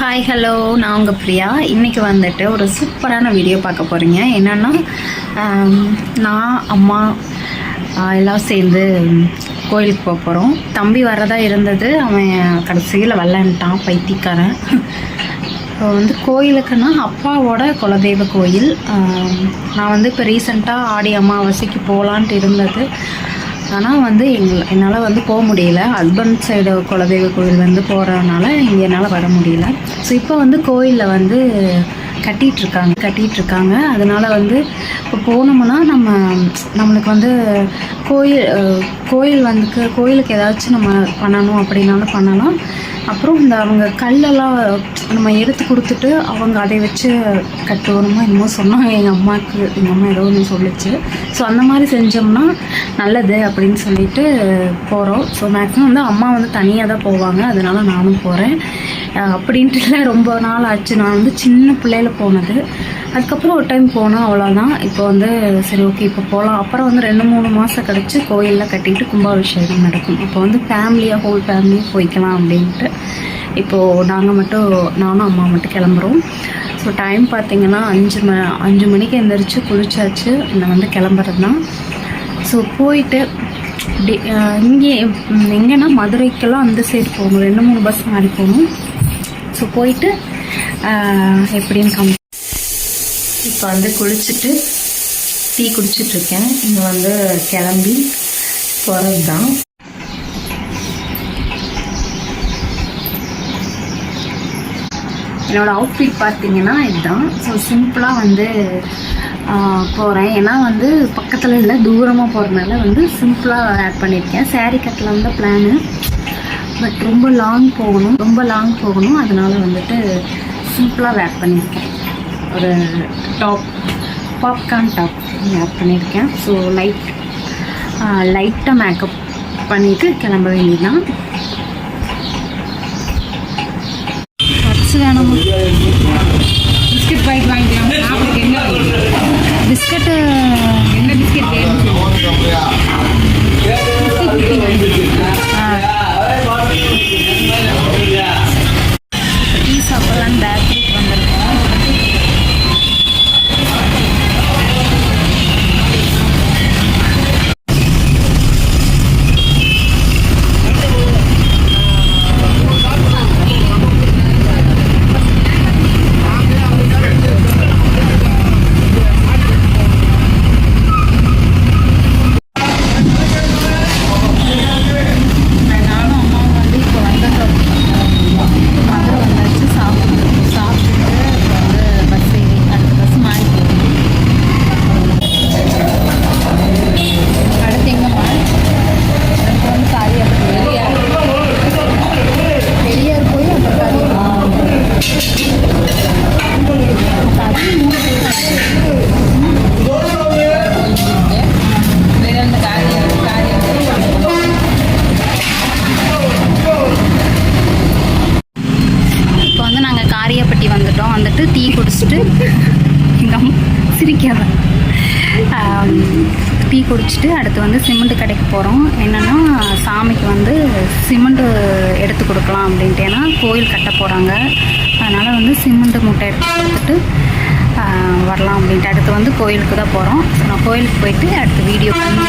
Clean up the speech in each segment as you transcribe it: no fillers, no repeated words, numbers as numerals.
Hi hello, நான் உங்கள் பிரியா. இன்றைக்கி வந்துட்டு ஒரு சூப்பரான வீடியோ பார்க்க போகிறீங்க. என்னென்னா, நான் அம்மா எல்லாம் சேர்ந்து கோயிலுக்கு போக போகிறோம். தம்பி வரதா இருந்தது, அவன் கடைசியில் வரலன்ட்டான், பைத்தியக்காரன். இப்போ வந்து கோயிலுக்குன்னா அப்பாவோட குலதெய்வ கோயில். நான் வந்து இப்போ ரீசெண்டாக ஆடி அமாவாசைக்கு போகலான்ட்டு இருந்தது. ஆனால் வந்து என்னால் வந்து போக முடியல. ஹஸ்பண்ட் சைடு குலதெய்வ கோயில் வந்து போகிறதுனால இங்கே என்னால் வர முடியல. ஸோ இப்போ வந்து கோயிலில் வந்து கட்டிகிட்ருக்காங்க. அதனால் வந்து இப்போ போனோம்னா நம்மளுக்கு வந்து கோயிலுக்கு ஏதாச்சும் நம்ம பண்ணணும் அப்படின்னாலும் பண்ணலாம். அப்புறம் இந்த அவங்க கல்லெல்லாம் நம்ம எடுத்து கொடுத்துட்டு அவங்க அதை வச்சு கட்டுவோமோ என்னமோ சொன்னாங்க எங்கள் அம்மா ஏதோ ஒன்று சொல்லிச்சு. ஸோ அந்த மாதிரி செஞ்சோம்னா நல்லது அப்படின்னு சொல்லிட்டு போகிறோம். ஸோ மேக்ஸிமம் வந்து அம்மா வந்து தனியாக தான் போவாங்க, அதனால நானும் போகிறேன். அப்படின்ட்டு இல்லை, ரொம்ப நாள் ஆச்சு. நான் வந்து சின்ன பிள்ளையில போனது. அதுக்கப்புறம் ஒரு டைம் போனோம், அவ்வளோதான். இப்போ வந்து சரி ஓகே இப்போ போகலாம். அப்புறம் வந்து 2-3 மாதம் கழிச்சு கோயிலில் கட்டிட்டு கும்பாபிஷேகம் நடக்கும். இப்போ வந்து ஹோல் ஃபேமிலியாக போய்க்கலாம் அப்படின்ட்டு இப்போது நானும் அம்மா மட்டும் கிளம்புறோம். ஸோ டைம் பார்த்திங்கன்னா 5 மணிக்கு எழுந்திரிச்சு குளிச்சாச்சு. நான் வந்து கிளம்புறது தான். ஸோ போயிட்டு இங்கே எங்கன்னா மதுரைக்கெல்லாம் அந்த சைடு போகணும், 2-3 பஸ் மாறி போகணும். ஸோ போயிட்டு எப்படின்னு இப்போ வந்து குளிச்சுட்டு டீ குடிச்சிட்ருக்கேன். இங்கே வந்து கிளம்பி போகிறது தான். என்னோடய அவுட்ஃபிட் பார்த்திங்கன்னா இதுதான். ஸோ சிம்பிளாக வந்து போகிறேன். ஏன்னா வந்து பக்கத்தில் இல்லை, தூரமாக போகிறதுனால வந்து சிம்பிளாக ஆட் பண்ணியிருக்கேன். சாரீ கட்டலாம் தான் பிளானு, பட் ரொம்ப லாங் போகணும். அதனால் வந்துட்டு சிம்பிளாக ஆட் பண்ணியிருக்கேன். ஒரு பாப்கார்ன் டாப் ஆட் பண்ணியிருக்கேன். ஸோ லைட்டாக மேக்கப் பண்ணிவிட்டு கிளம்ப வேண்டியதுதான். வேணும் பிஸ்கட் பாக்கெட் வாங்கிக்கலாம். பிஸ்கட்டு என்ன பிஸ்கெட் வேணும்? டீ சாப்பிடலாம் பேக்கரிக்கு வந்திருக்கோம். வந்துட்டு டீ குடிச்சிட்டு சிரிக்காத டீ குடிச்சிட்டு அடுத்து வந்து சிமெண்ட் கடைக்கு போகிறோம். என்னென்னா சாமிக்கு வந்து சிமெண்ட்டு எடுத்து கொடுக்கலாம் அப்படின்ட்டு. ஏன்னா கோயில் கட்ட போகிறாங்க, அதனால் வந்து சிமெண்ட்டு மூட்டை எடுத்து கொடுத்துட்டு வரலாம் அப்படின்ட்டு. அடுத்து வந்து கோயிலுக்கு தான் போகிறோம். நான் கோயிலுக்கு போயிட்டு அடுத்து வீடியோ பண்ணி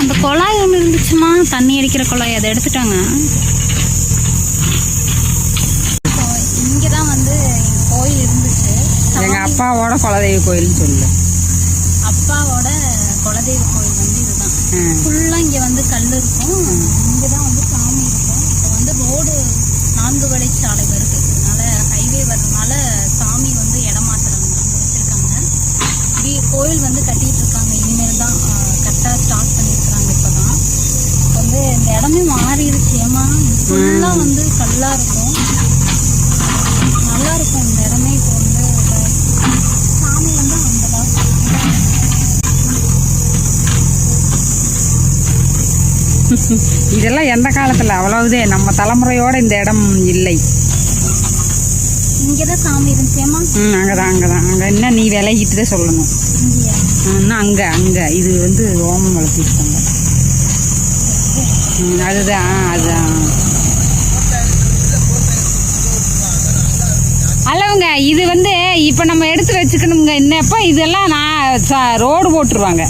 அந்த குழாய் ஒன்று இருந்துச்சுமா, தண்ணி அடிக்கிற குழாய், அதை எடுத்துட்டாங்க. இங்கே தான் வந்து கோயில் இருந்துச்சு. எங்கள் அப்பாவோட குலதெய்வ கோயில்னு சொல்லு. அப்பாவோட குலதெய்வ கோயில் வந்து இதுதான். ஃபுல்லாக இங்கே வந்து கல் இருக்கும். இங்கே தான் வந்து சாமி இருக்கும். இப்போ வந்து ரோடு 4 வழிச்சாலை வருது, அதனால ஹைவே வர்றதுனால சாமி வந்து இடமாத்துறாங்க, அங்கே வச்சுருக்காங்க. கோயில் வந்து கட்டிகிட்டு இருக்காங்க. இனிமேல் தான் கட்ட ஸ்டார்ட் பண்ணியிருக்காங்க. இப்போ தான் வந்து இந்த இடமே மாறிடுச்சு. ஏமா ஃபுல்லாக வந்து கல்லாக இருக்கும், நல்லா இருக்கும் இந்த இடமே. இப்போ வந்து சாமி வந்து அந்த இதெல்லாம் எந்த காலத்தில் அவ்வளவுதே, நம்ம தலைமுறையோட இந்த இடம் இல்லை. இங்கே தான் சாமி இருந்துச்சேம்மா. அங்கே என்ன நீ விலகிட்டு தான் சொல்லணும். இன்னும் அங்கே இது வந்து ஓமம் வளர்த்திருக்காங்க. அதுதான் அளவுங்க. இது வந்து இப்போ நம்ம எடுத்து வச்சுக்கணுங்க. என்னப்பா இதெல்லாம் நான் ரோடு போட்டுருவாங்க.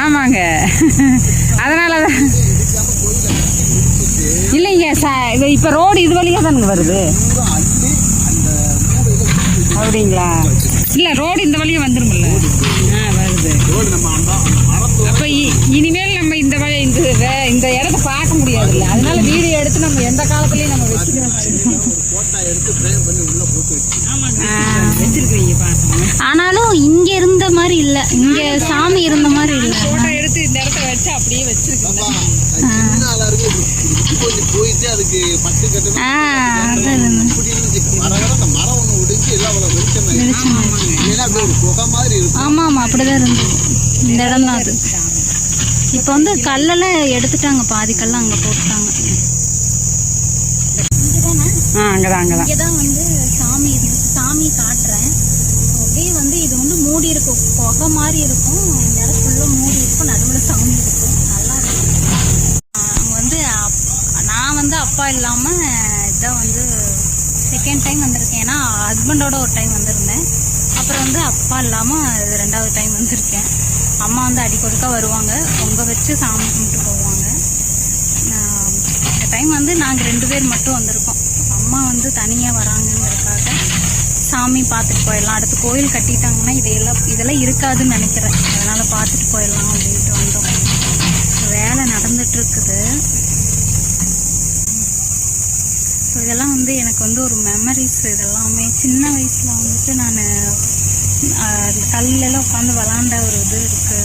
ஆமாங்க, அதனால தான் இல்லைங்க. இப்போ ரோடு இது வழியாக தானுங்க வருது. அப்படிங்களா? இல்லை, ரோடு இந்த வழியாக வந்துருமில்ல. வருது. அப்போ இனிமேல் நம்ம இந்த இடத்த பார்க்க முடியாதுல்ல. அதனால வீடியோ எடுத்து நம்ம எந்த காலத்துலையும் நம்ம வச்சுக்கிறோம். வச்சிருக்கீங்க பாருங்க. ஆனாலும் இங்க இருந்த மாதிரி இல்ல, இங்க சாமி இருந்த மாதிரி இல்ல. போட்டோ எடுத்து இந்த இடத்த வச்சு அப்படியே வச்சிருக்கீங்க. ஆமா ஆமா, அப்படிதான் இருந்தது இந்த இடம் தான் அது. இப்ப வந்து கல்லெல்லாம் எடுத்துட்டாங்க, பாதி கல்ல அங்க போட்டுட்டாங்க. இங்கதான் வந்து சாமி இருந்துச்சு. சாமி காட்டுறேன். அப்படியே வந்து இது வந்து மூடி இருக்கும், புகை மாதிரி இருக்கும். இந்த இடம் ஃபுல்லா மூடி இருக்கும், நடுவில் சாமி இருக்கும், நல்லா இருக்கும். அங்க வந்து நான் வந்து அப்பா இல்லாம இதான் வந்து செகண்ட் டைம் வந்திருக்கேன். ஏன்னா ஹஸ்பண்டோட ஒரு டைம் வந்திருந்தேன். அப்புறம் வந்து அப்பா இல்லாம இது 2வது டைம் வந்திருக்கேன். அம்மா வந்து அடிக்கொடுக்கா வருவாங்க, பொங்க வச்சு சாமி கும்பிட்டு போவாங்க. இந்த டைம் வந்து நாங்கள் 2 பேர் மட்டும் வந்திருக்கோம். அம்மா வந்து தனியாக வராங்கங்கிறதுக்காக சாமி பார்த்துட்டு போயிடலாம். அடுத்து கோயில் கட்டிட்டாங்கன்னா இதெல்லாம் இருக்காதுன்னு நினைக்கிறேன். அதனால் பார்த்துட்டு போயிடலாம் அப்படின்ட்டு வந்தோம். வேலை நடந்துட்டு இருக்குது. ஸோ இதெல்லாம் வந்து எனக்கு வந்து ஒரு மெமரிஸ். இதெல்லாமே சின்ன வயசில் வந்துட்டு நான் கல்லெல்லாம் உட்காந்து விளாண்ட ஒரு இது இருக்குது.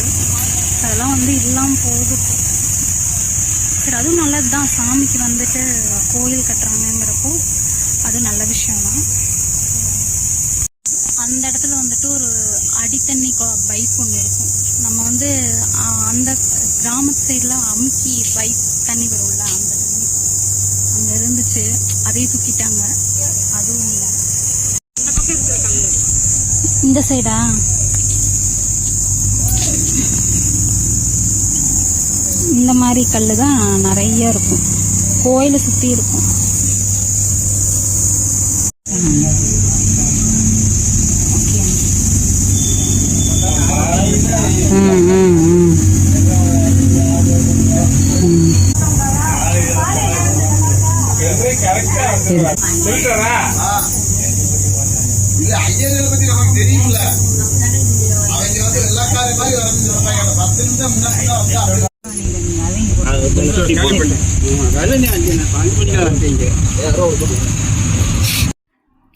அதெல்லாம் வந்து இல்லாமல் போகுது. சரி, அதுவும் நல்லது தான். சாமிக்கு வந்துட்டு கோயில் கட்டுறாங்கங்கிறப்போ அது நல்ல விஷயம்தான். அந்த இடத்துல வந்துட்டு ஒரு அடித்தண்ணி பைப் ஒன்று இருக்கும். நம்ம வந்து அந்த கிராமத்து சைடெலாம் அமுக்கி பைப் தண்ணி வரும்ல, அந்த தண்ணி அங்கே இருந்துச்சு. அதையும் தூக்கிட்டாங்க. அதுவும் இந்த சைடா இந்த மாதிரி கல் தான் நிறைய இருக்கும். கோயிலை சுற்றி இருக்கும்.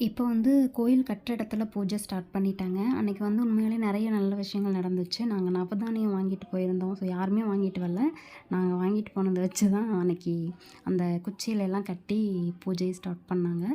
இப்போ வந்து கோயில் கட்டுற இடத்துல பூஜை ஸ்டார்ட் பண்ணிட்டாங்க. அன்றைக்கி வந்து உண்மையிலே நிறைய நல்ல விஷயங்கள் நடந்துச்சு. நாங்கள் நவதானியம் வாங்கிட்டு போயிருந்தோம். ஸோ யாருமே வாங்கிட்டு வரல. நாங்கள் வாங்கிட்டு போனதை வச்சு தான் அன்றைக்கி அந்த குச்சியிலெல்லாம் கட்டி பூஜையை ஸ்டார்ட் பண்ணாங்க.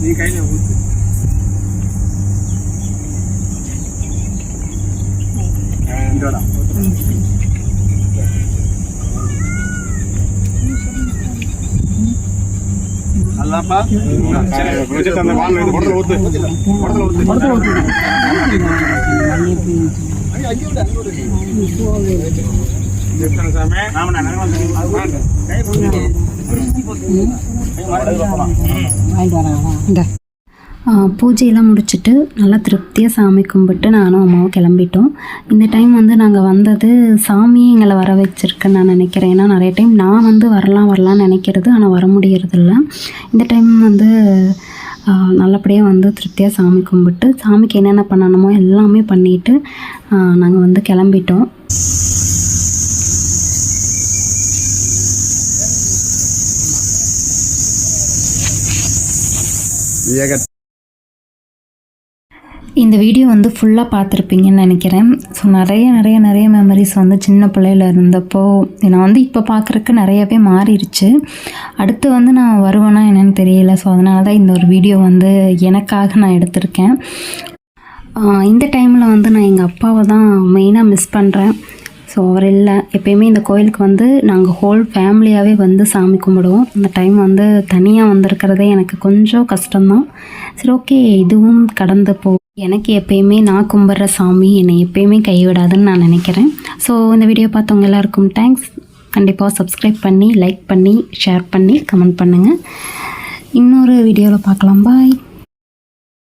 நீ கையில ஊத்து. நல்லா அந்த வால் இந்த குடத்துல ஊத்து குடத்துல ஊத்து பூஜையெல்லாம் முடிச்சுட்டு நல்லா திருப்தியாக சாமி கும்பிட்டு நானும் அம்மாவும் கிளம்பிட்டோம். இந்த டைம் வந்து நாங்கள் வந்தது சாமியே எங்களை வர வச்சுருக்குன்னு நான் நினைக்கிறேன். ஏன்னா நிறைய டைம் நான் வந்து வரலாம்னு நினைக்கிறது, ஆனால் வர முடியறதில்ல. இந்த டைம் வந்து நல்லபடியாக வந்து திருப்தியாக சாமி கும்பிட்டு சாமிக்கு என்னென்ன பண்ணணுமோ எல்லாமே பண்ணிவிட்டு நாங்கள் வந்து கிளம்பிட்டோம். இந்த வீடியோ வந்து ஃபுல்லாக பார்த்துருப்பீங்கன்னு நினைக்கிறேன். ஸோ நிறைய மெமரிஸ் வந்து சின்ன பிள்ளையில இருந்தப்போ நான் வந்து இப்போ பார்க்குறக்கு நிறையவே மாறிடுச்சு. அடுத்து வந்து நான் வருவேன்னா என்னென்னு தெரியல. ஸோ அதனால தான் இந்த ஒரு வீடியோ வந்து எனக்காக நான் எடுத்திருக்கேன். இந்த டைமில் வந்து நான் எங்கள் அப்பாவை தான் மெயினாக மிஸ் பண்ணுறேன். ஸோ அவர் இல்லை. எப்போயுமே இந்த கோயிலுக்கு வந்து நாங்கள் ஹோல் ஃபேமிலியாகவே வந்து சாமி கும்பிடுவோம். இந்த டைம் வந்து தனியாக வந்திருக்கிறதே எனக்கு கொஞ்சம் கஷ்டம்தான். சரி, ஓகே, இதுவும் கடந்து போ. எனக்கு எப்பயுமே நான் கும்பிட்ற சாமி என்னை எப்பயுமே கைவிடாதுன்னு நான் நினைக்கிறேன். ஸோ இந்த வீடியோ பார்த்தவங்க எல்லாருக்கும் தேங்க்ஸ். கண்டிப்பாக சப்ஸ்கிரைப் பண்ணி, லைக் பண்ணி, ஷேர் பண்ணி, கமெண்ட் பண்ணுங்கள். இன்னொரு வீடியோவில் பார்க்கலாம். பாய்.